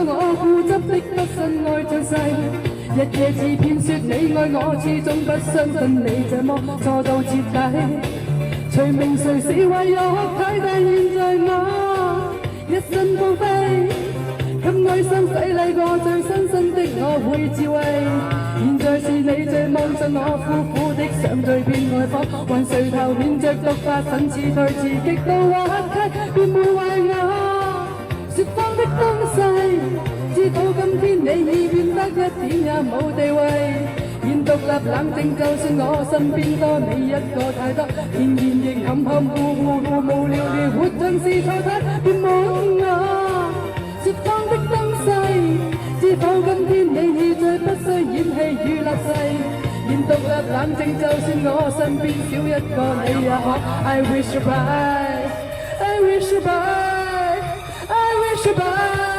我固執的不信愛像誓，日夜自騙說你愛我，始終不相信你這麼錯到徹底。隨明誰是為我太大，現在我一身光輝，給愛心洗禮過最新鮮的我會自慰。現在是你這望着我苦苦的想醉變愛火，還垂頭戀着毒發粉刺退刺極度滑稽，別誤會我說謊的東西，知道今天你已變得一點也冇地位。現獨立冷靜，就算我身邊多你一個太多，仍然亦含含糊糊無聊聊，活像是錯體，別瞞我說謊的東西，知否今天你已再不需演戲與立誓。現獨立冷靜，就算我身邊少一個你也可。I wish you bye, I wish you bye, I wish you bye。